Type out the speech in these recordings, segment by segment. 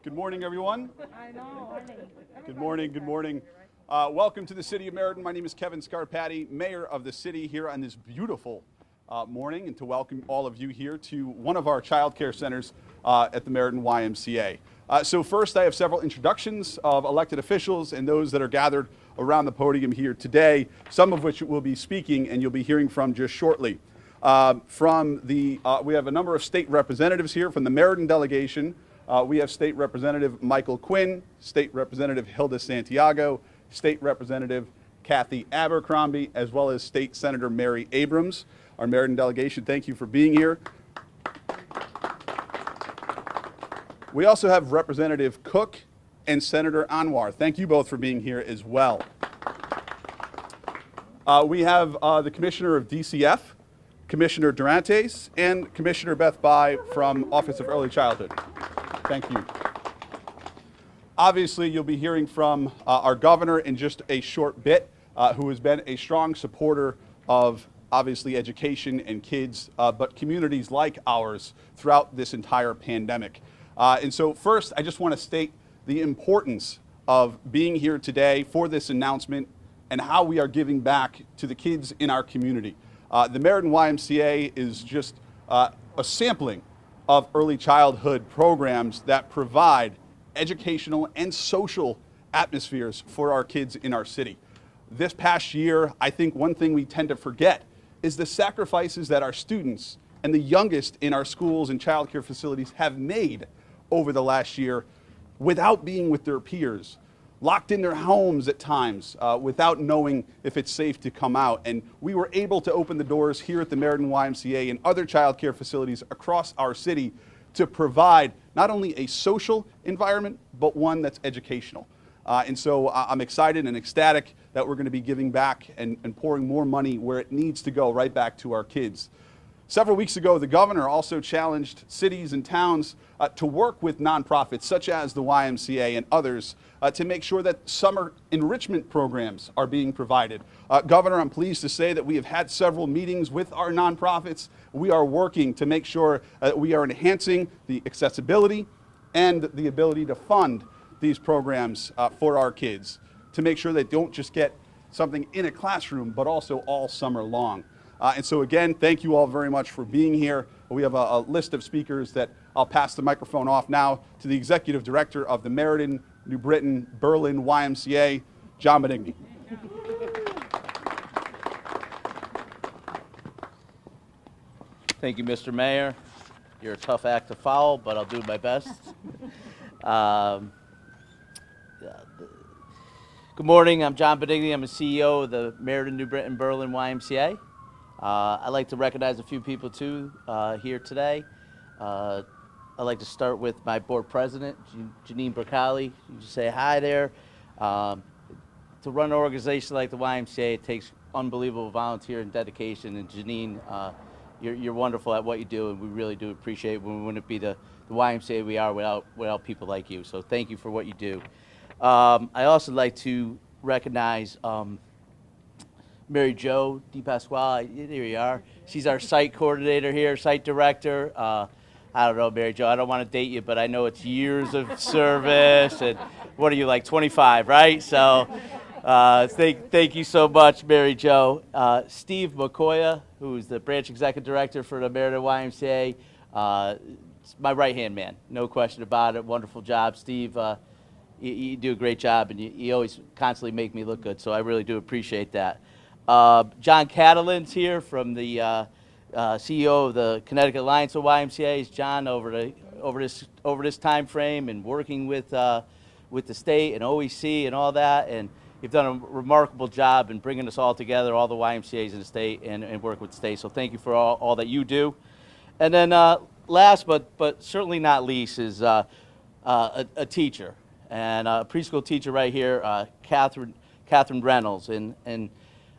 Good morning, everyone. I know. Good morning, good morning. Welcome to the city of Meriden. My name is Kevin Scarpati, mayor of the city, here on this beautiful morning, and to welcome all of you here to one of our child care centers at the Meriden YMCA. So first, I have several introductions of elected officials and those that are gathered around the podium here today, some of which will be speaking and you'll be hearing from just shortly. We have a number of state representatives here from the Meriden delegation. We have State Representative Michael Quinn, State Representative Hilda Santiago, State Representative Kathy Abercrombie, as well as State Senator Mary Abrams. Our Meriden delegation, thank you for being here. We also have Representative Cook and Senator Anwar. Thank you both for being here as well. We have the Commissioner of DCF, Commissioner Durantes, and Commissioner Beth Bai from Office of Early Childhood. Thank you. Obviously, you'll be hearing from our governor in just a short bit, who has been a strong supporter of, obviously, education and kids, but communities like ours throughout this entire pandemic. And so first, I just want to state the importance of being here today for this announcement and how we are giving back to the kids in our community. The Meriden YMCA is just a sampling of early childhood programs that provide educational and social atmospheres for our kids in our city. This past year, I think one thing we tend to forget is the sacrifices that our students and the youngest in our schools and child care facilities have made over the last year without being with their peers, locked in their homes at times without knowing if it's safe to come out. And we were able to open the doors here at the Meriden YMCA and other child care facilities across our city to provide not only a social environment, but one that's educational. And so I'm excited and ecstatic that we're going to be giving back and pouring more money where it needs to go, right back to our kids. Several weeks ago, the governor also challenged cities and towns to work with nonprofits such as the YMCA and others to make sure that summer enrichment programs are being provided. Governor, I'm pleased to say that we have had several meetings with our nonprofits. We are working to make sure that we are enhancing the accessibility and the ability to fund these programs for our kids, to make sure they don't just get something in a classroom, but also all summer long. And so again, thank you all very much for being here. We have a list of speakers that I'll pass the microphone off now to the Executive Director of the Meriden, New Britain, Berlin YMCA, John Menigny. Thank you, Mr. Mayor. You're a tough act to follow, but I'll do my best. Good morning, I'm John Menigny. I'm the CEO of the Meriden, New Britain, Berlin YMCA. I'd like to recognize a few people too here today. I'd like to start with my board president, Janine Bracali. You just say hi there. To run an organization like the YMCA, it takes unbelievable volunteer and dedication. And Janine, you're wonderful at what you do, and we really do appreciate it. We wouldn't be the YMCA we are without people like you. So thank you for what you do. I also like to recognize Mary Jo DePasquale. There you are. She's our site coordinator here, site director. I don't know, Mary Jo, I don't want to date you, but I know it's years of service. And what are you, like 25, right? So thank you so much, Mary Jo. Steve McCoya, who's the branch executive director for the Meriden YMCA. My right-hand man, no question about it. Wonderful job, Steve. You do a great job, and you always constantly make me look good, so I really do appreciate that. John Catalan's here from the CEO of the Connecticut Alliance of YMCA's. John, over this time frame and working with the state and OEC and all that, and you've done a remarkable job in bringing us all together, all the YMCA's in the state, and work with the state. So thank you for all that you do. And then last but certainly not least is a teacher, and a preschool teacher right here, Catherine Reynolds, and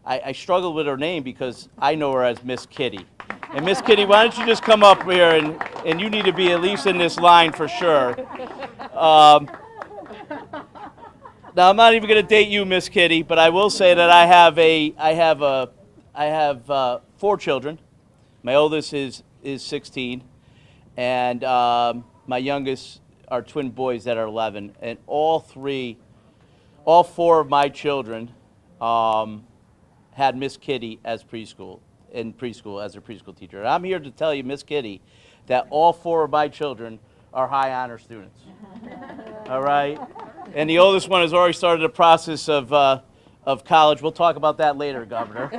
I struggled with her name because I know her as Miss Kitty. And Miss Kitty, why don't you just come up here, and you need to be at least in this line for sure. Now I'm not even going to date you, Miss Kitty, but I will say that I have 4 children. My oldest is 16, and my youngest our twin boys that are 11, and all four of my children had Miss Kitty as in preschool as their preschool teacher. And I'm here to tell you, Miss Kitty, that all four of my children are high honor students. All right? And the oldest one has already started the process of college. We'll talk about that later, Governor.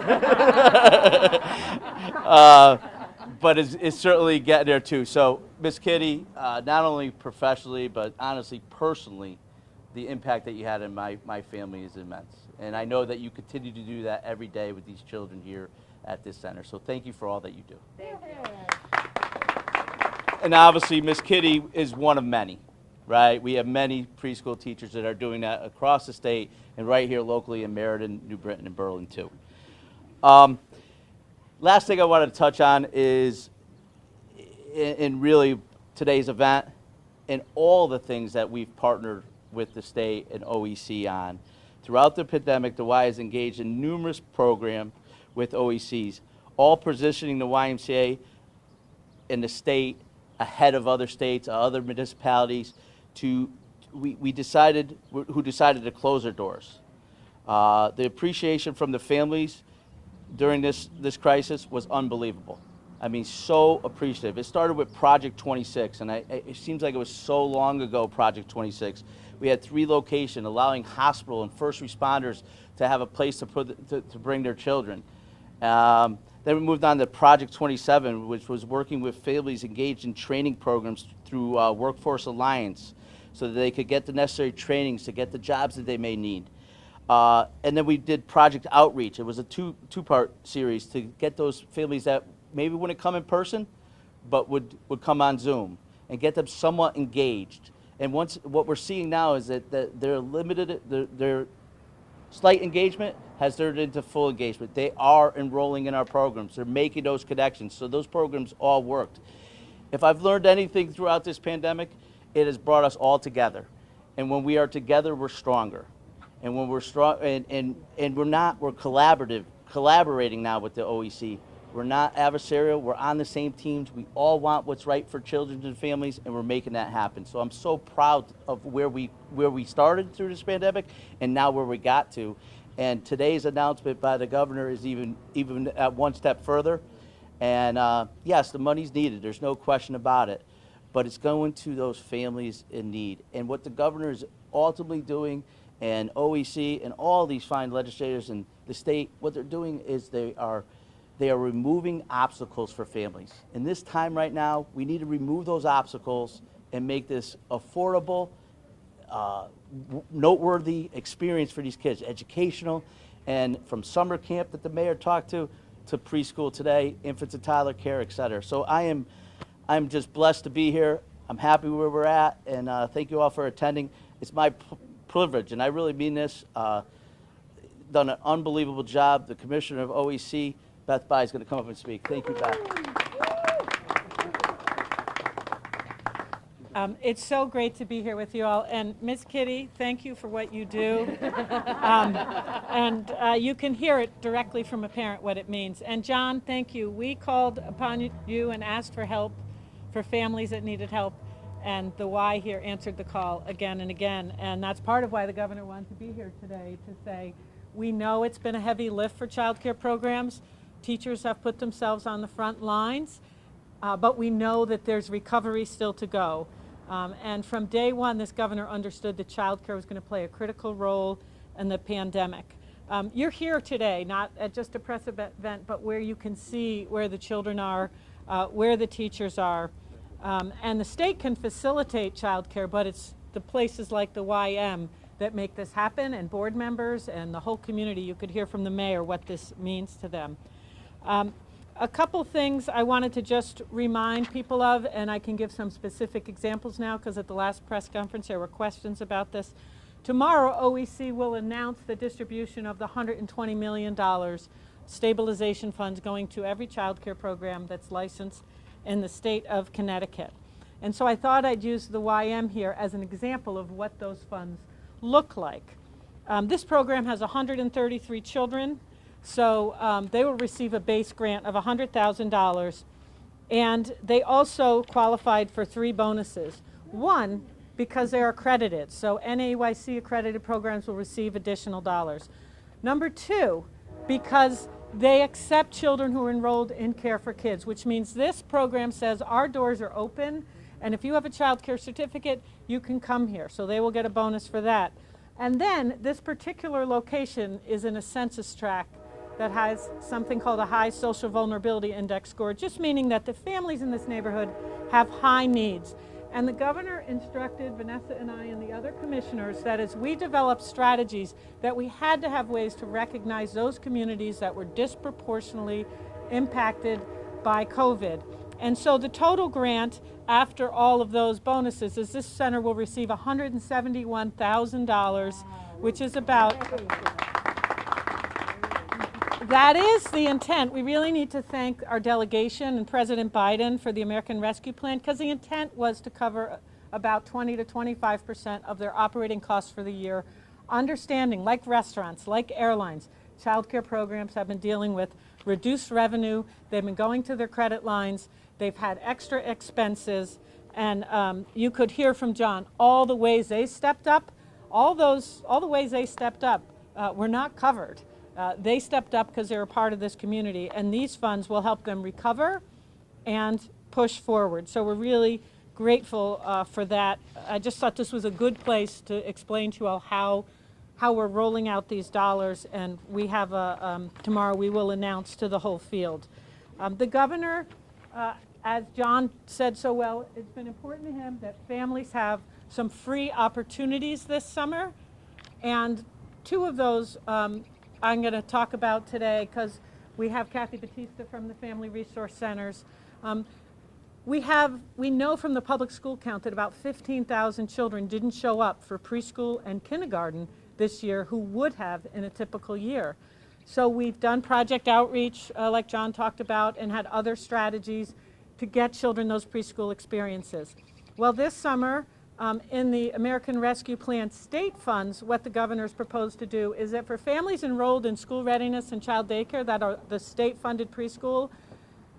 But it's certainly getting there too. So, Miss Kitty, not only professionally, but honestly, personally, the impact that you had in my family is immense. And I know that you continue to do that every day with these children here at this center. So thank you for all that you do. Thank you. And obviously, Miss Kitty is one of many, right? We have many preschool teachers that are doing that across the state and right here locally in Meridian, New Britain, and Berlin too. Last thing I wanted to touch on is in really today's event and all the things that we've partnered with the state and OEC on. Throughout the pandemic, the Y has engaged in numerous programs with OECs, all positioning the YMCA in the state ahead of other states, other municipalities, who decided to close their doors. The appreciation from the families during this crisis was unbelievable. I mean, so appreciative. It started with Project 26, and it seems like it was so long ago, Project 26. We had 3 locations, allowing hospital and first responders to have a place to bring their children. Then we moved on to Project 27, which was working with families engaged in training programs through Workforce Alliance so that they could get the necessary trainings to get the jobs that they may need. And then we did Project Outreach. It was a two-part series to get those families that maybe wouldn't come in person, but would come on Zoom and get them somewhat engaged. And what we're seeing now is that their slight engagement has turned into full engagement. They are enrolling in our programs. They're making those connections. So those programs all worked. If I've learned anything throughout this pandemic, it has brought us all together. And when we are together, we're stronger. And when we're strong, and we're collaborating now with the OEC. We're not adversarial. We're on the same teams. We all want what's right for children and families, and we're making that happen. So I'm so proud of where we started through this pandemic, and now where we got to. And today's announcement by the governor is even at one step further. And yes, the money's needed. There's no question about it. But it's going to those families in need. And what the governor is ultimately doing, and OEC and all these fine legislators in the state, what they're doing is they are removing obstacles for families. In this time right now, we need to remove those obstacles and make this affordable, noteworthy experience for these kids, educational, and from summer camp that the mayor talked to preschool today, infants and toddler care, et cetera. So I'm just blessed to be here. I'm happy where we're at, and thank you all for attending. It's my privilege, and I really mean this, done an unbelievable job. The commissioner of OEC, Beth Bai, is going to come up and speak. Thank you, Beth. It's so great to be here with you all. And Miss Kitty, thank you for what you do. You can hear it directly from a parent what it means. And John, thank you. We called upon you and asked for help for families that needed help. And the Y here answered the call again and again. And that's part of why the governor wanted to be here today, to say, we know it's been a heavy lift for child care programs. Teachers have put themselves on the front lines, but we know that there's recovery still to go. And from day one, this governor understood that child care was going to play a critical role in the pandemic. You're here today, not at just a press event, but where you can see where the children are, where the teachers are. And the state can facilitate child care, but it's the places like the YM that make this happen, and board members and the whole community. You could hear from the mayor what this means to them. A couple things I wanted to just remind people of, and I can give some specific examples now because at the last press conference there were questions about this. Tomorrow, OEC will announce the distribution of the $120 million stabilization funds going to every child care program that's licensed in the state of Connecticut. And so I thought I'd use the YM here as an example of what those funds look like. This program has 133 children. So they will receive a base grant of $100,000, and they also qualified for 3 bonuses. One because they are accredited. So NAYC accredited programs will receive additional dollars. Number two, because they accept children who are enrolled in Care for Kids, which means this program says our doors are open, and if you have a child care certificate, you can come here. So they will get a bonus for that. And then this particular location is in a census tract that has something called a high social vulnerability index score, just meaning that the families in this neighborhood have high needs. And the governor instructed Vanessa and I and the other commissioners that as we develop strategies, that we had to have ways to recognize those communities that were disproportionately impacted by COVID. And so the total grant after all of those bonuses is this center will receive $171,000, which is about, that is the intent. We really need to thank our delegation and President Biden for the American Rescue Plan, because the intent was to cover about 20 to 25% of their operating costs for the year. Understanding, like restaurants, like airlines, child care programs have been dealing with reduced revenue. They've been going to their credit lines. They've had extra expenses. And you could hear from John all the ways they stepped up. All the ways they stepped up were not covered. They stepped up because they were part of this community, and these funds will help them recover and push forward. So we're really grateful for that. I just thought this was a good place to explain to you all how we're rolling out these dollars, and we have tomorrow we will announce to the whole field. The governor, as John said so well, it's been important to him that families have some free opportunities this summer, and two of those I'm going to talk about today because we have Kathy Batista from the Family Resource Centers. We know from the public school count that about 15,000 children didn't show up for preschool and kindergarten this year who would have in a typical year. So we've done project outreach like John talked about and had other strategies to get children those preschool experiences. Well, this summer, in the American Rescue Plan state funds, what the governor's proposed to do is that for families enrolled in school readiness and child daycare that are the state-funded preschool,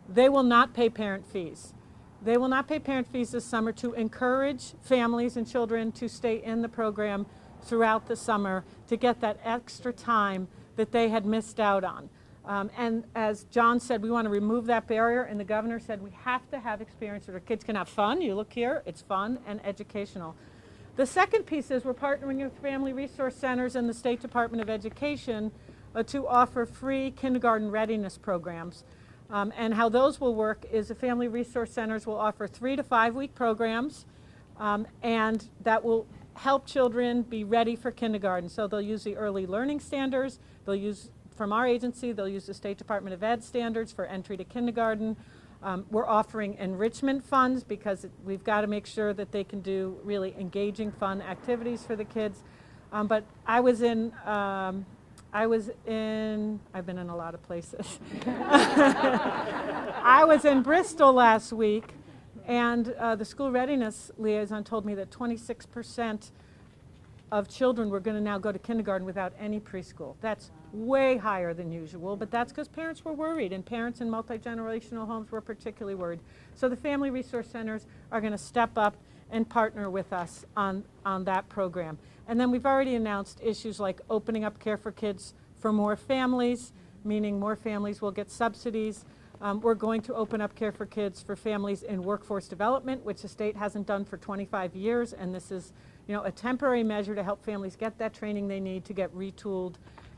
they will not pay parent fees. They will not pay parent fees this summer to encourage families and children to stay in the program throughout the summer to get that extra time that they had missed out on. And as John said, we want to remove that barrier, and the governor said we have to have experience where kids can have fun. You look here, it's fun and educational. The second piece is we're partnering with Family Resource Centers and the State Department of Education to offer free kindergarten readiness programs. And how those will work is the Family Resource Centers will offer 3 to 5 week programs, and that will help children be ready for kindergarten. So they'll use the early learning standards, they'll use from our agency, they'll use the State Department of Ed standards for entry to kindergarten. We're offering enrichment funds because we've got to make sure that they can do really engaging, fun activities for the kids. But I've been in a lot of places. I was in Bristol last week, and the school readiness liaison told me that 26% of children were going to now go to kindergarten without any preschool. That's way higher than usual, but that's because parents were worried, and parents in multi-generational homes were particularly worried. So the Family Resource Centers are going to step up and partner with us on that program. And then we've already announced issues like opening up Care for Kids for more families, meaning more families will get subsidies. We're going to open up Care for Kids for families in workforce development, which the state hasn't done for 25 years, and this is a temporary measure to help families get that training they need to get retooled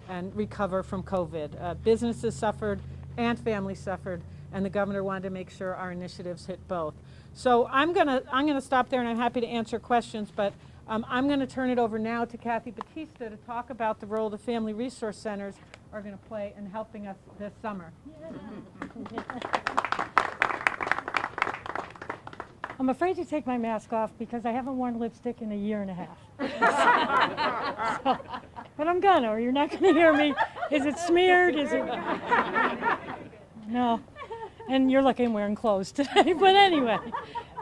and recover from COVID. Businesses suffered and families suffered, and the governor wanted to make sure our initiatives hit both. So I'm gonna stop there, and I'm happy to answer questions, but I'm gonna turn it over now to Kathy Batista to talk about the role the Family Resource Centers are gonna play in helping us this summer. I'm afraid to take my mask off because I haven't worn lipstick in a year and a half. But I'm gonna, or you're not gonna hear me. Is it smeared? Is it? No. And you're lucky I'm wearing clothes today. But anyway,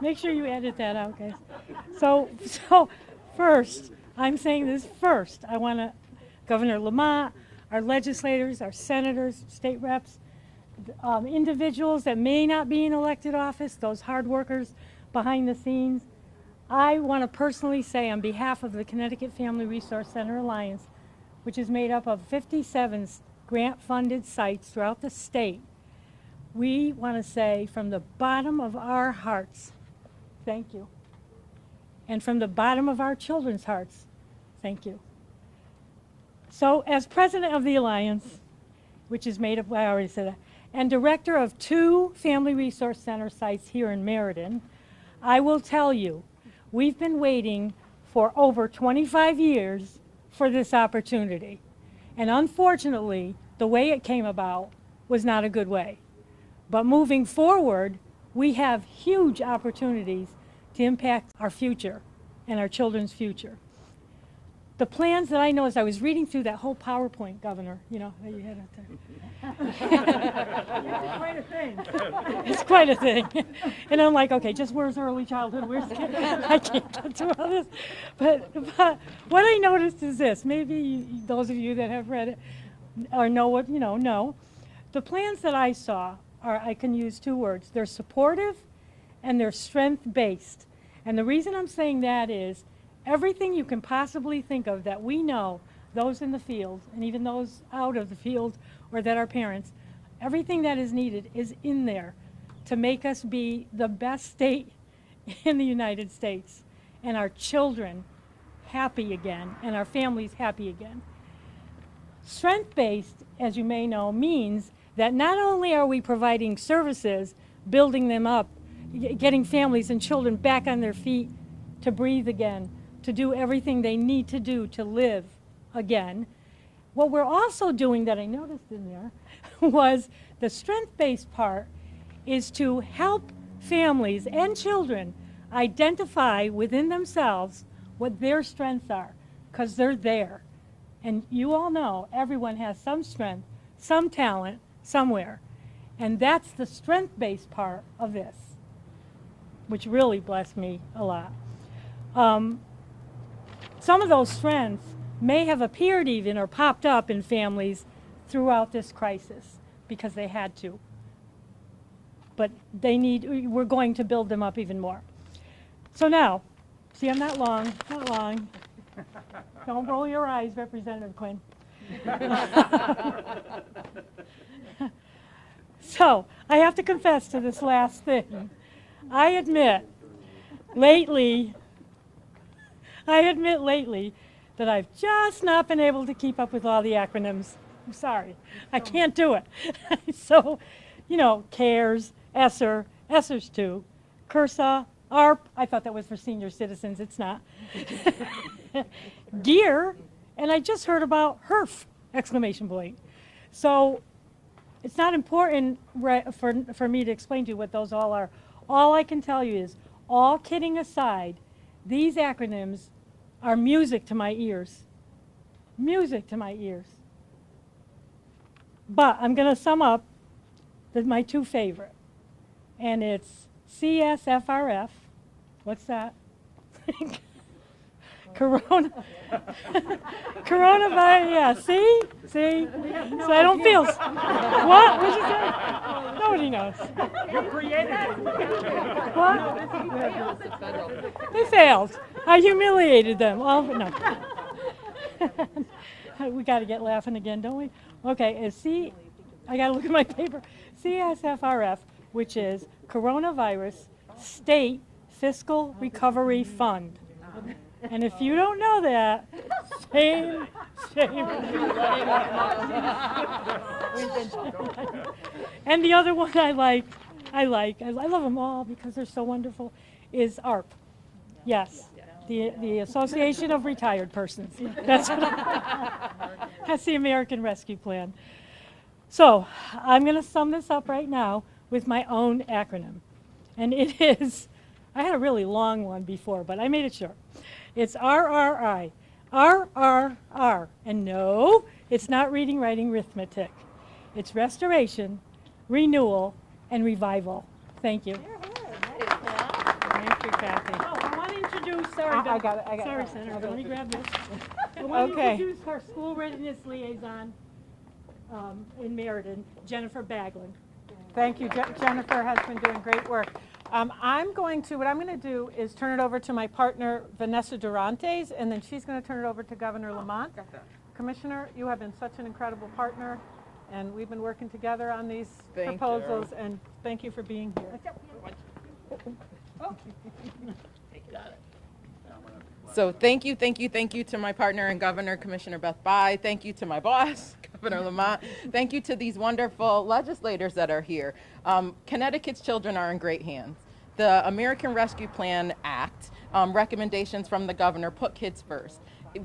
make sure you edit that out, guys. So first, I'm saying this first. I want to, Governor Lamont, our legislators, our senators, state reps, individuals that may not be in elected office, those hard workers behind the scenes, I want to personally say on behalf of the Connecticut Family Resource Center Alliance, which is made up of 57 grant-funded sites throughout the state, we want to say from the bottom of our hearts, thank you. And from the bottom of our children's hearts, thank you. So as president of the Alliance, which is made up, I already said that, and director of 2 Family Resource Center sites here in Meridian, I will tell you, we've been waiting for over 25 years for this opportunity. And unfortunately, the way it came about was not a good way. But moving forward, we have huge opportunities to impact our future and our children's future. The plans that I noticed, I was reading through that whole PowerPoint, Governor, you know, that you had up there. It's quite a thing. It's quite a thing. And I'm like, okay, just where's early childhood? I can't get through all this. But what I noticed is this. Maybe those of you that have read it or know what, know. The plans that I saw are, I can use 2 words. They're supportive and they're strength-based. And the reason I'm saying that is everything you can possibly think of that we know, those in the field and even those out of the field or that are parents, everything that is needed is in there to make us be the best state in the United States and our children happy again and our families happy again. Strength-based, as you may know, means that not only are we providing services, building them up, getting families and children back on their feet to breathe again, to do everything they need to do to live again. What we're also doing that I noticed in there was the strength-based part is to help families and children identify within themselves what their strengths are, because they're there. And you all know everyone has some strength, some talent, somewhere. And that's the strength-based part of this, which really blessed me a lot. Some of those strengths may have appeared even or popped up in families throughout this crisis because they had to. But we're going to build them up even more. So now, see, I'm not long. Don't roll your eyes, Representative Quinn. So, I have to confess to this last thing. I admit lately that I've just not been able to keep up with all the acronyms. I'm sorry. I can't do it. So, CARES, ESSER, ESSER's too, CURSA, ARP, I thought that was for senior citizens. It's not. GEAR, and I just heard about HERF, exclamation point. So it's not important for me to explain to you what those all are. All I can tell you is, all kidding aside, these acronyms are music to my ears. Music to my ears. But I'm going to sum up my 2 favorite. And it's CSFRF. What's that? Coronavirus, yeah, see? So I don't feel, what? What'd you say? Nobody knows. You created it. What? They failed. I humiliated them. Oh, no. We got to get laughing again, don't we? Okay, I got to look at my paper. CSFRF, which is Coronavirus State Fiscal Recovery Fund. And if you don't know that, shame. And the other one I love them all because they're so wonderful, is ARP. Yes, the Association of Retired Persons. That's the American Rescue Plan. So I'm going to sum this up right now with my own acronym. And it is, I had a really long one before, but I made it short. It's RRI. RRR. And no, it's not reading, writing, arithmetic. It's restoration, renewal, and revival. Thank you. Thank you, Kathy. Oh, I want to introduce, sorry, Senator, let me grab this. I want to introduce our school readiness liaison in Meriden, Jennifer Baglin. Thank you. Jennifer has been doing great work. What I'm going to do is turn it over to my partner, Vanessa Durantes, and then she's going to turn it over to Governor Lamont. Commissioner, you have been such an incredible partner, and we've been working together on these proposals, and thank you for being here. So thank you to my partner and Governor, Commissioner Beth Bai. Thank you to my boss, Governor Lamont. Thank you to these wonderful legislators that are here. Connecticut's children are in great hands. The American Rescue Plan Act recommendations from the governor put kids first.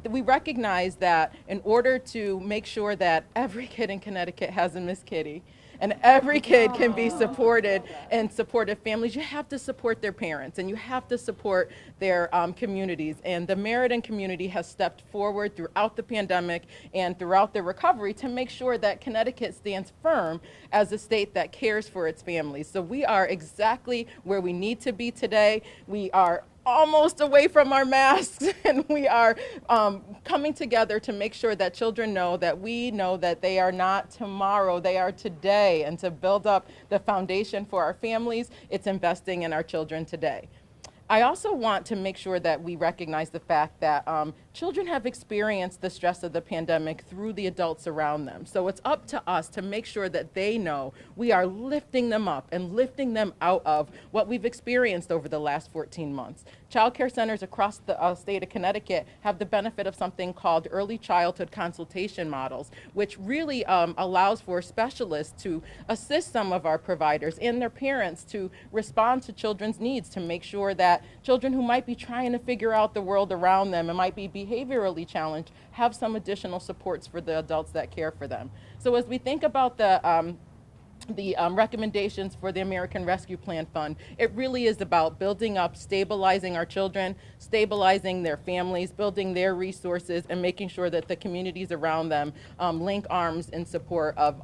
We recognize that in order to make sure that every kid in Connecticut has a Miss Kitty, and every kid can be supported in supportive families, you have to support their parents and you have to support their communities. And the Meridian community has stepped forward throughout the pandemic and throughout the recovery to make sure that Connecticut stands firm as a state that cares for its families. So we are exactly where we need to be today. We are almost away from our masks, and we are coming together to make sure that children know that we know that they are not tomorrow, they are today, and to build up the foundation for our families, it's investing in our children today. I also want to make sure that we recognize the fact that children have experienced the stress of the pandemic through the adults around them. So it's up to us to make sure that they know we are lifting them up and lifting them out of what we've experienced over the last 14 months. Child care centers across the state of Connecticut have the benefit of something called early childhood consultation models, which really allows for specialists to assist some of our providers and their parents to respond to children's needs, to make sure that children who might be trying to figure out the world around them and might be behaviorally challenged have some additional supports for the adults that care for them. So as we think about the recommendations for the American Rescue Plan Fund, it really is about building up, stabilizing our children, stabilizing their families, building their resources, and making sure that the communities around them link arms in support of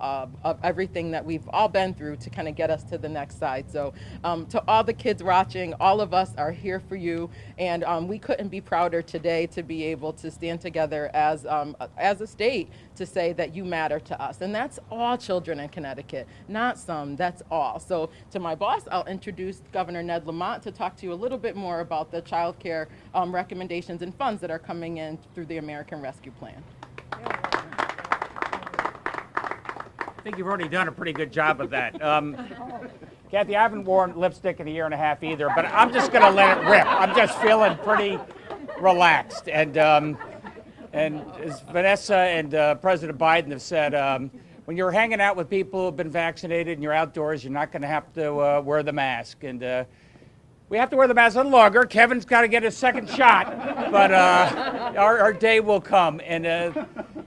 everything that we've all been through to kind of get us to the next side. So to all the kids watching, all of us are here for you, and we couldn't be prouder today to be able to stand together as a state to say that you matter to us. And that's all children in Connecticut. Not some, that's all. So to my boss, I'll introduce Governor Ned Lamont to talk to you a little bit more about the child care recommendations and funds that are coming in through the American Rescue Plan. I think you've already done a pretty good job of that. Kathy, I haven't worn lipstick in a year and a half either, but I'm just going to let it rip. I'm just feeling pretty relaxed. And as Vanessa and President Biden have said, when you're hanging out with people who have been vaccinated and you're outdoors, you're not going to have to wear the mask. And we have to wear the mask a little longer. Kevin's got to get his second shot, but our day will come. And,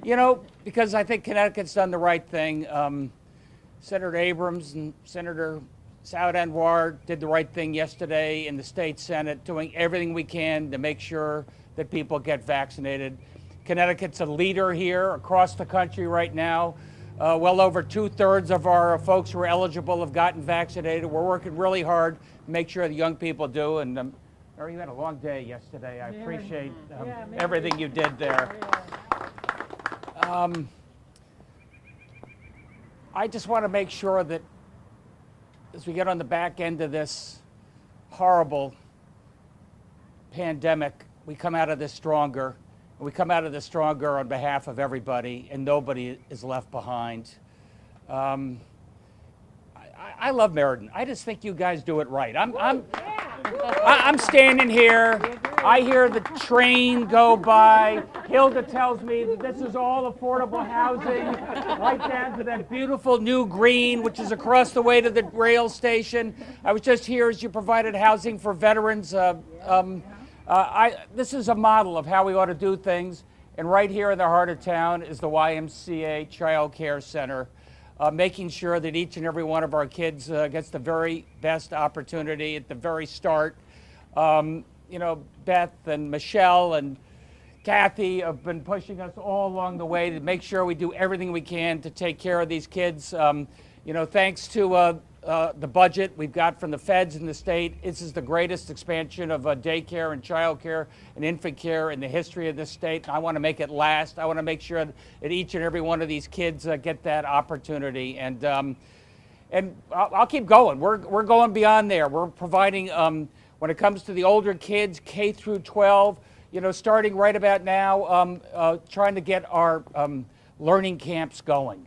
you know, because I think Connecticut's done the right thing. Senator Abrams and Senator Saud Anwar did the right thing yesterday in the state Senate, doing everything we can to make sure that people get vaccinated. Connecticut's a leader here across the country right now. Well over 2/3 of our folks who are eligible have gotten vaccinated. We're working really hard to make sure the young people do. And Mary, you had a long day yesterday. I appreciate everything you did there. I just want to make sure that as we get on the back end of this horrible pandemic, we come out of this stronger. We come out of this stronger on behalf of everybody, and nobody is left behind. I love Meridian. I just think you guys do it right. I'm standing here. I hear the train go by. Hilda tells me that this is all affordable housing, right down to that beautiful new green, which is across the way to the rail station. I was just here as you provided housing for veterans. This is a model of how we ought to do things, and right here in the heart of town is the YMCA Child Care Center, making sure that each and every one of our kids gets the very best opportunity at the very start. You know, Beth and Michelle and Kathy have been pushing us all along the way to make sure we do everything we can to take care of these kids. You know, thanks to the budget we've got from the feds in the state, this is the greatest expansion of daycare and childcare and infant care in the history of this state. I want to make it last. I want to make sure that each and every one of these kids get that opportunity. And And I'll keep going. We're going beyond there. We're providing, when it comes to the older kids, K through 12, you know, starting right about now, trying to get our learning camps going.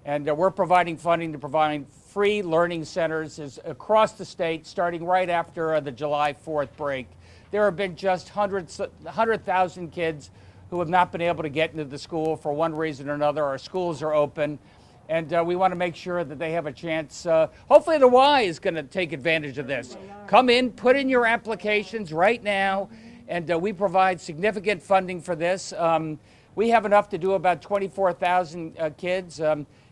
And we're providing funding to provide free learning centers across the state, starting right after the July 4th break. There have been just 100,000 kids who have not been able to get into the school for one reason or another. Our schools are open, and we want to make sure that they have a chance. Hopefully the Y is going to take advantage of this. Come in, put in your applications right now, and we provide significant funding for this. We have enough to do about 24,000 kids.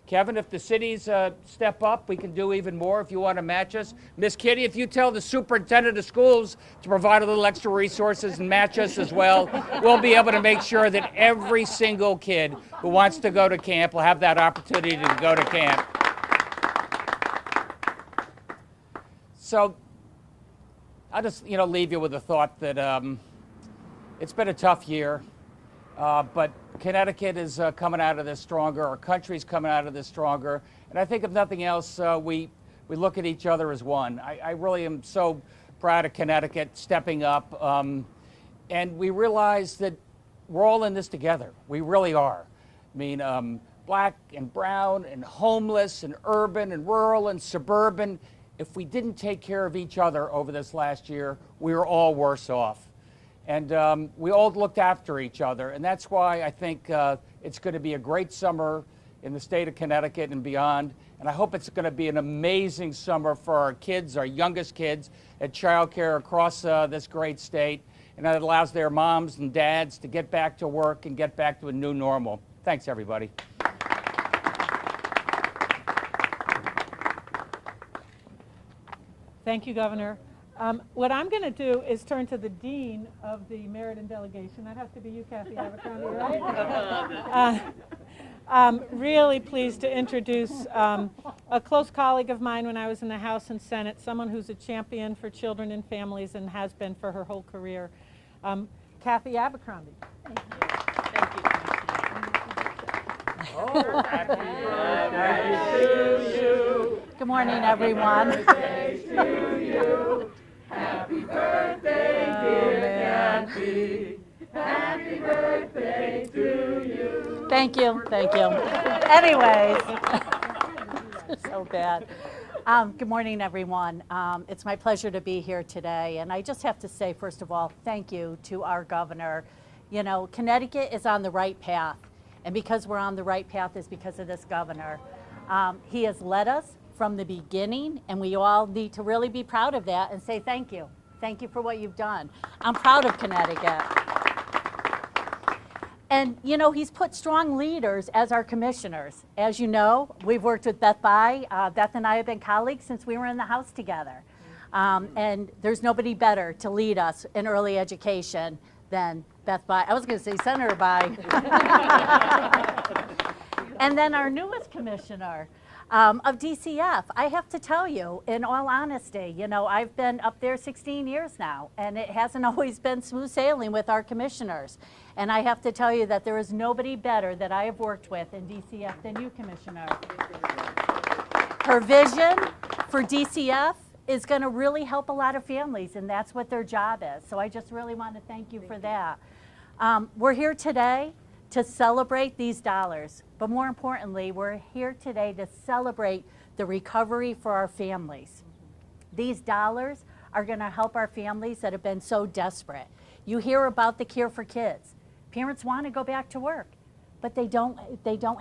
Kevin, if the cities step up, we can do even more if you want to match us. Miss Kitty, if you tell the superintendent of schools to provide a little extra resources and match us as well, we'll be able to make sure that every single kid who wants to go to camp will have that opportunity to go to camp. So I'll just, leave you with the thought that it's been a tough year. But Connecticut is coming out of this stronger. Our country's coming out of this stronger. And I think if nothing else, we look at each other as one. I really am so proud of Connecticut stepping up. And we realize that we're all in this together. We really are. I mean, black and brown and homeless and urban and rural and suburban. If we didn't take care of each other over this last year, we were all worse off. And we all looked after each other. And that's why I think it's going to be a great summer in the state of Connecticut and beyond. And I hope it's going to be an amazing summer for our kids, our youngest kids, at childcare across this great state. And that allows their moms and dads to get back to work and get back to a new normal. Thanks, everybody. Thank you, Governor. What I'm going to do is turn to the Dean of the Meridian delegation. That has to be you, Kathy Abercrombie, right? Really pleased to introduce a close colleague of mine when I was in the House and Senate, someone who's a champion for children and families and has been for her whole career, Kathy Abercrombie. Thank you. Oh, happy birthday to you. Good morning, everyone. Happy birthday to you. Happy birthday, dear Kathy. Happy birthday to you. Thank you. Anyways, so bad. Good morning, everyone. It's my pleasure to be here today. And I just have to say, first of all, thank you to our governor. You know, Connecticut is on the right path. And because we're on the right path is because of this governor. He has led us from the beginning, and we all need to really be proud of that and say thank you. Thank you for what you've done. I'm proud of Connecticut. And, you know, he's put strong leaders as our commissioners. As you know, we've worked with Beth Bai. Beth and I have been colleagues since we were in the House together. And there's nobody better to lead us in early education than Beth Bai. I was going to say Senator Bai. And then our newest commissioner of DCF. I have to tell you, in all honesty, you know, I've been up there 16 years now, and it hasn't always been smooth sailing with our commissioners. And I have to tell you that there is nobody better that I have worked with in DCF than you, Commissioner. Her vision for DCF is going to really help a lot of families, and that's what their job is. So I just really want to thank you for that. We're here today to celebrate these dollars, but more importantly, we're here today to celebrate the recovery for our families. These dollars are going to help our families that have been so desperate. You hear about the Care for Kids. Parents want to go back to work, but they don't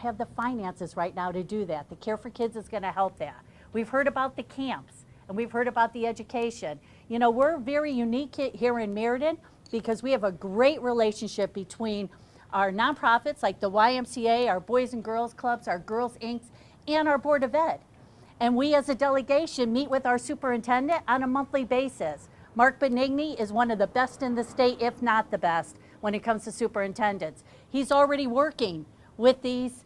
have the finances right now to do that. The Care for Kids is going to help that. We've heard about the camps, and we've heard about the education. You know, we're very unique here in Meridian because we have a great relationship between our nonprofits like the YMCA, our Boys and Girls Clubs, our Girls Inc., and our Board of Ed. And we as a delegation meet with our superintendent on a monthly basis. Mark Menigny is one of the best in the state, if not the best, when it comes to superintendents. He's already working with these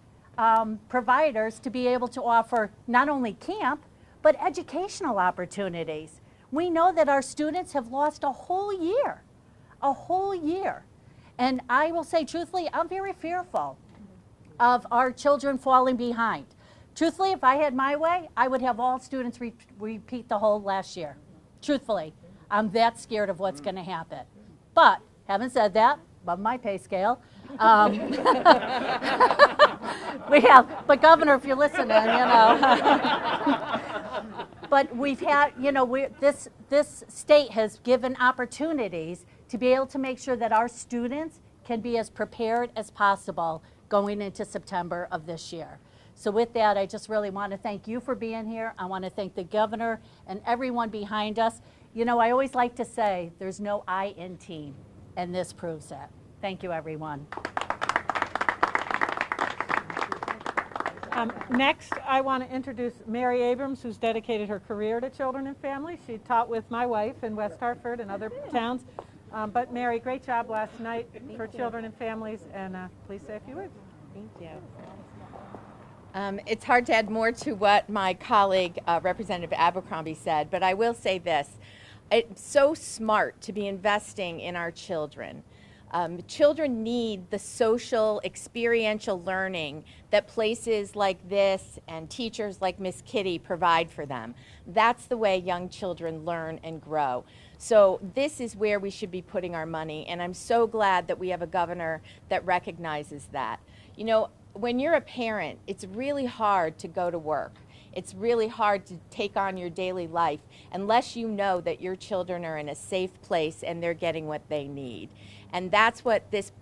providers to be able to offer not only camp, but educational opportunities. We know that our students have lost a whole year. And I will say truthfully, I'm very fearful of our children falling behind Truthfully, if I had my way, I would have all students repeat the whole last year. Truthfully, I'm that scared of what's going to happen. But having said that, above my pay scale, we have. But Governor, if you're listening, But we've had, this state has given opportunities to be able to make sure that our students can be as prepared as possible going into September of this year. So with that, I just really want to thank you for being here. I want to thank the governor and everyone behind us. I always like to say there's no I in team, and this proves it. Thank you, everyone. Next, I want to introduce Mary Abrams, who's dedicated her career to children and families. She taught with my wife in West Hartford and other towns. But Mary, great job last night for children and families, and please say a few words. Thank you. It's hard to add more to what my colleague, Representative Abercrombie said, but I will say this. It's so smart to be investing in our children. Children need the social, experiential learning that places like this and teachers like Miss Kitty provide for them. That's the way young children learn and grow. So this is where we should be putting our money, and I'm so glad that we have a governor that recognizes that. When you're a parent, it's really hard to go to work. It's really hard to take on your daily life unless you know that your children are in a safe place and they're getting what they need. And that's what this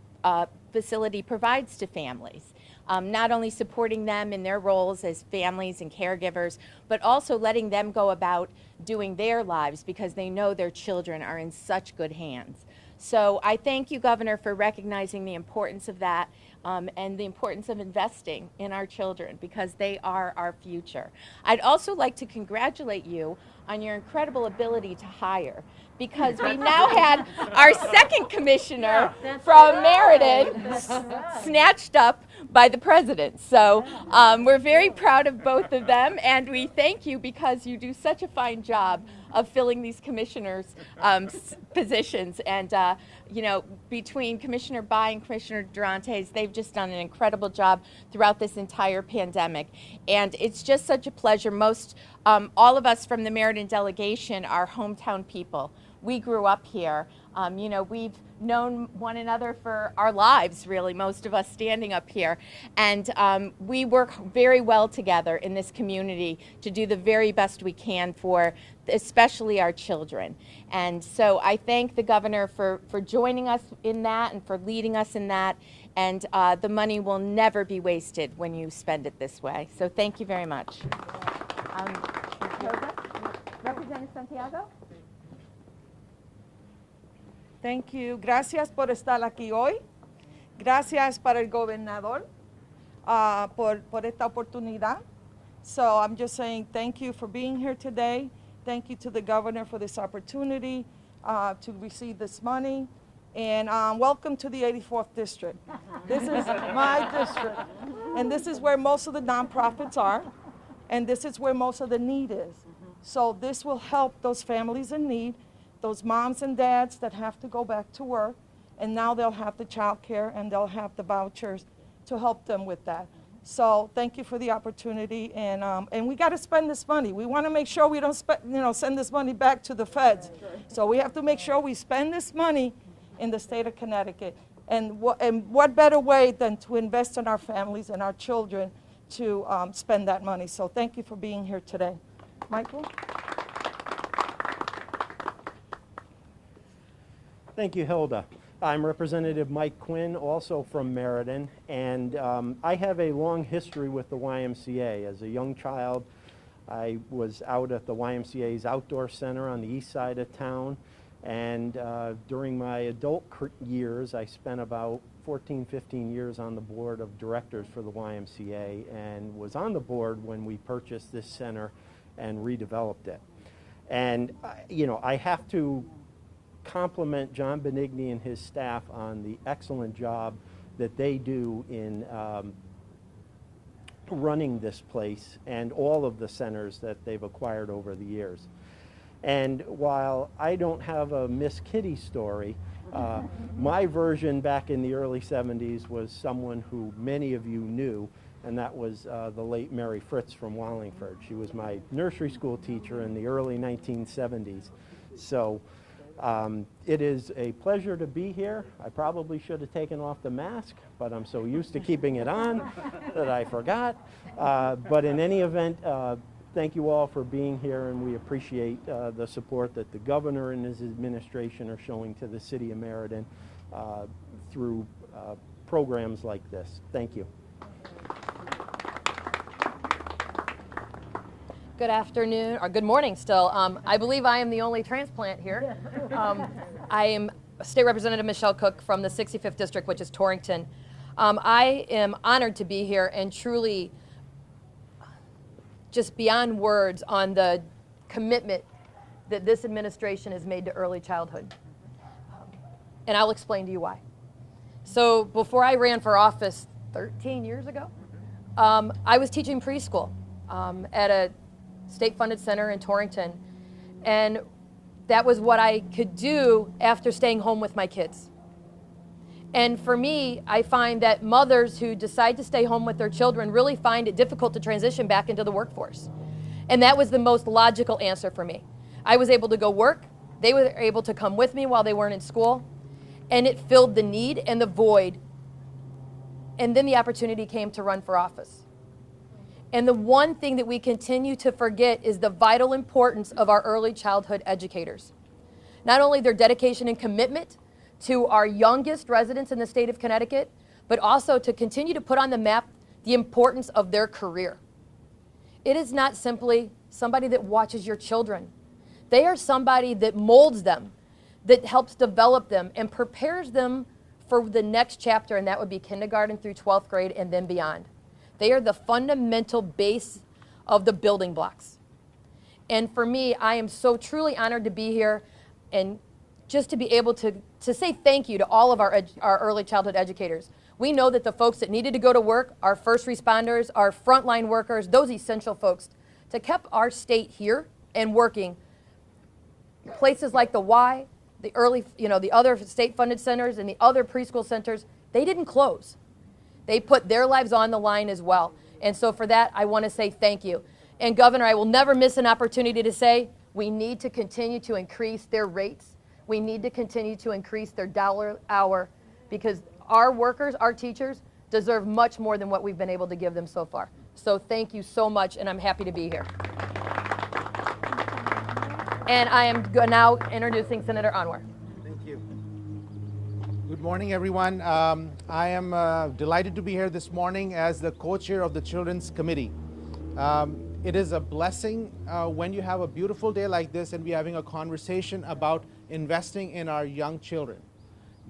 facility provides to families. Not only supporting them in their roles as families and caregivers, but also letting them go about doing their lives because they know their children are in such good hands. So I thank you, Governor, for recognizing the importance of that and the importance of investing in our children because they are our future. I'd also like to congratulate you on your incredible ability to hire because we now had our second commissioner from Meridian snatched up by the president. So we're very proud of both of them, and we thank you because you do such a fine job of filling these commissioners' positions. And, between Commissioner Bai and Commissioner Durantes, they've just done an incredible job throughout this entire pandemic. And it's just such a pleasure. All of us from the Meridian delegation are hometown people. We grew up here. We've known one another for our lives, really, most of us standing up here. And we work very well together in this community to do the very best we can for especially our children. And so I thank the governor for joining us in that and for leading us in that. And the money will never be wasted when you spend it this way. So thank you very much. Representative Santiago? Thank you. Gracias por estar aquí hoy. Gracias para el gobernador por esta oportunidad. So I'm just saying thank you for being here today. Thank you to the governor for this opportunity to receive this money. And welcome to the 84th District. This is my district. And this is where most of the nonprofits are. And this is where most of the need is. So this will help those families in need, those moms and dads that have to go back to work, and now they'll have the child care and they'll have the vouchers to help them with that. So thank you for the opportunity, and we got to spend this money. We want to make sure we don't send this money back to the feds. So we have to make sure we spend this money in the state of Connecticut. And what better way than to invest in our families and our children to spend that money. So thank you for being here today. Michael? Thank you, Hilda. I'm Representative Mike Quinn, also from Meridian, and I have a long history with the YMCA. As a young child, I was out at the YMCA's outdoor center on the east side of town, and during my adult years, I spent about 14, 15 years on the board of directors for the YMCA and was on the board when we purchased this center and redeveloped it. And, I have to compliment John Menigny and his staff on the excellent job that they do in running this place and all of the centers that they've acquired over the years. And while I don't have a Miss Kitty story, my version back in the early 70s was someone who many of you knew, and that was the late Mary Fritz from Wallingford. She was my nursery school teacher in the early 1970s. So it is a pleasure to be here. I probably should have taken off the mask, but I'm so used to keeping it on that I forgot. But in any event, thank you all for being here, and we appreciate the support that the governor and his administration are showing to the city of Meriden through programs like this. Thank you. Good afternoon, or good morning still. I believe I am the only transplant here. I am State Representative Michelle Cook from the 65th District, which is Torrington. I am honored to be here and truly just beyond words on the commitment that this administration has made to early childhood. And I'll explain to you why. So before I ran for office 13 years ago, I was teaching preschool at a state-funded center in Torrington, and that was what I could do after staying home with my kids. And for me, I find that mothers who decide to stay home with their children really find it difficult to transition back into the workforce. And that was the most logical answer for me. I was able to go work, they were able to come with me while they weren't in school, and it filled the need and the void. And then the opportunity came to run for office. And the one thing that we continue to forget is the vital importance of our early childhood educators. Not only their dedication and commitment to our youngest residents in the state of Connecticut, but also to continue to put on the map the importance of their career. It is not simply somebody that watches your children. They are somebody that molds them, that helps develop them and prepares them for the next chapter, and that would be kindergarten through 12th grade and then beyond. They are the fundamental base of the building blocks. And for me, I am so truly honored to be here and just to be able to say thank you to all of our early childhood educators. We know that the folks that needed to go to work, our first responders, our frontline workers, those essential folks, to keep our state here and working. Places like the Y, the early, the other state-funded centers and the other preschool centers, they didn't close. They put their lives on the line as well. And so for that, I want to say thank you. And Governor, I will never miss an opportunity to say we need to continue to increase their rates. We need to continue to increase their dollar hour, because our workers, our teachers, deserve much more than what we've been able to give them so far. So thank you so much, and I'm happy to be here. And I am now introducing Senator Anwar. Thank you. Good morning, everyone. I am delighted to be here this morning as the co-chair of the Children's Committee. It is a blessing when you have a beautiful day like this and we're having a conversation about investing in our young children.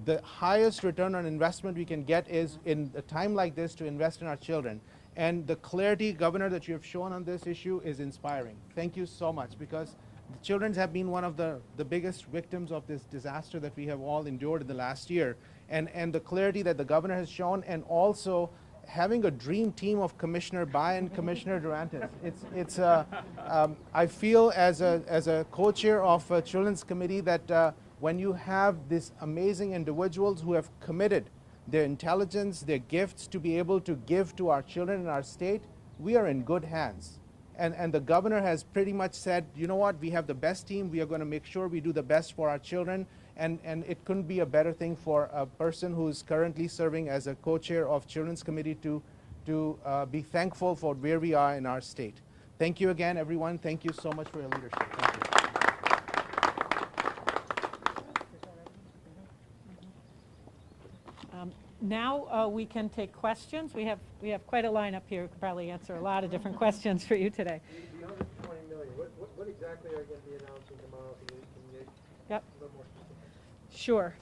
The highest return on investment we can get is in a time like this to invest in our children. And the clarity, Governor, that you have shown on this issue is inspiring. Thank you so much, because the children have been one of the biggest victims of this disaster that we have all endured in the last year. And the clarity that the governor has shown, and also having a dream team of Commissioner Bai and Commissioner Durantes. I feel as a co-chair of a Children's Committee that when you have these amazing individuals who have committed their intelligence, their gifts to be able to give to our children in our state, we are in good hands. And the governor has pretty much said, you know what, we have the best team, we are going to make sure we do the best for our children, and it couldn't be a better thing for a person who's currently serving as a co-chair of Children's Committee to be thankful for where we are in our state. Thank you again, everyone. Thank you so much for your leadership. Thank you. Now we can take questions. We have quite a lineup here. We could probably answer a lot of different questions for you today. The $120 million, what exactly are you going to be announcing tomorrow? Can you Yep. a little more specific? Sure.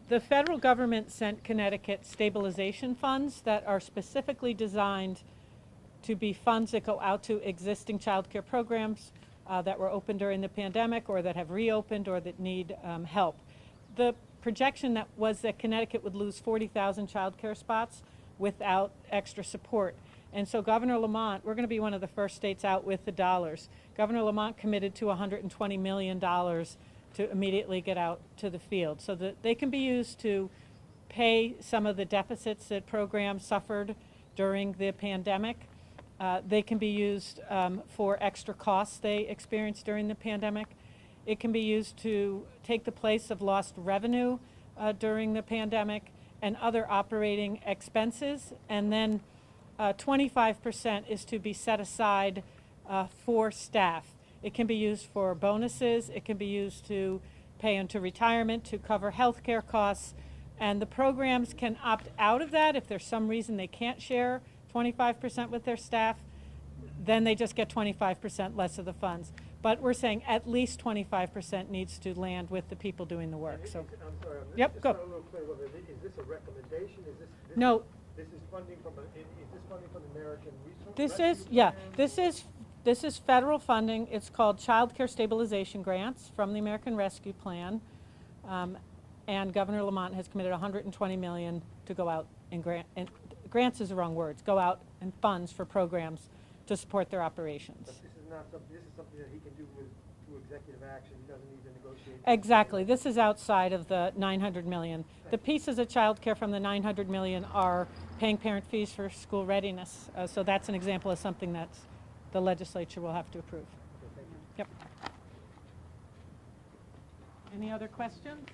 The federal government sent Connecticut stabilization funds that are specifically designed to be funds that go out to existing child care programs that were open during the pandemic, or that have reopened, or that need help. The projection that was that Connecticut would lose 40,000 child care spots without extra support. And so Governor Lamont, we're going to be one of the first states out with the dollars. Governor Lamont committed to $120 million to immediately get out to the field, so that they can be used to pay some of the deficits that programs suffered during the pandemic. They can be used for extra costs they experienced during the pandemic. It can be used to take the place of lost revenue during the pandemic and other operating expenses. And then 25% is to be set aside for staff. It can be used for bonuses. It can be used to pay into retirement, to cover health care costs. And the programs can opt out of that if there's some reason they can't share 25% with their staff. Then they just get 25% less of the funds. But we're saying at least 25% needs to land with the people doing the work. So, I'm sorry, yep, go. Not a little clear whether is this a recommendation? Is this No. This is funding from is this funding from the American Resource? This is, yeah, this is federal funding. It's called childcare stabilization grants from the American Rescue Plan. And Governor Lamont has committed $120 million to go out and grants is the wrong words, go out and funds for programs to support their operations. But this is not something, this is something that he can do through executive action. He doesn't need to negotiate. Exactly. This is outside of the $900 million. The pieces of child care from the $900 million are paying parent fees for school readiness. So that's an example of something that the legislature will have to approve. Okay, thank you. Yep. Any other questions?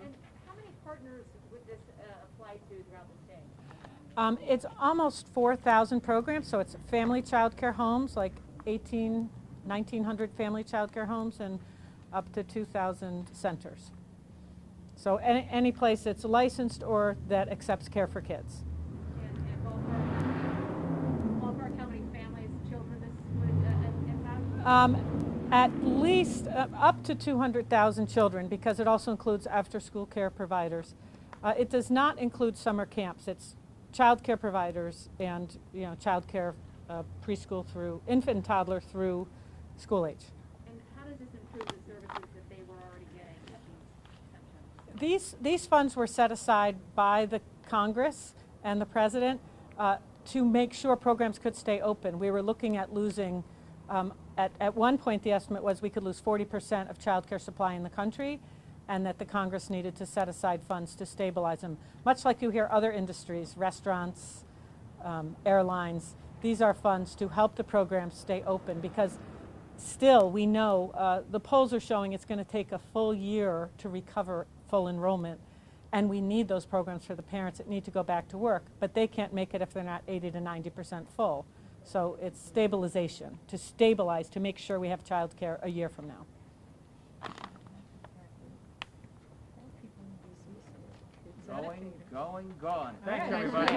And how many partners would this apply to throughout the state? It's almost 4,000 programs, so it's family child care homes, like 1,900 family child care homes, and up to 2,000 centers. So any place that's licensed or that accepts care for kids. And ballpark how many families, children this would impact? At least up to 200,000 children, because it also includes after-school care providers. It does not include summer camps. It's child care providers and child care preschool through infant and toddler through school age. And how does this improve the services that they were already getting at these centers? These funds were set aside by the Congress and the President to make sure programs could stay open. We were looking at losing, at one point the estimate was we could lose 40% of child care supply in the country, and that the Congress needed to set aside funds to stabilize them. Much like you hear other industries, restaurants, airlines, these are funds to help the programs stay open, because still we know the polls are showing it's going to take a full year to recover full enrollment, and we need those programs for the parents that need to go back to work, but they can't make it if they're not 80 to 90% full. So it's stabilization, to stabilize, to make sure we have child care a year from now. Going, gone. Thanks, everybody.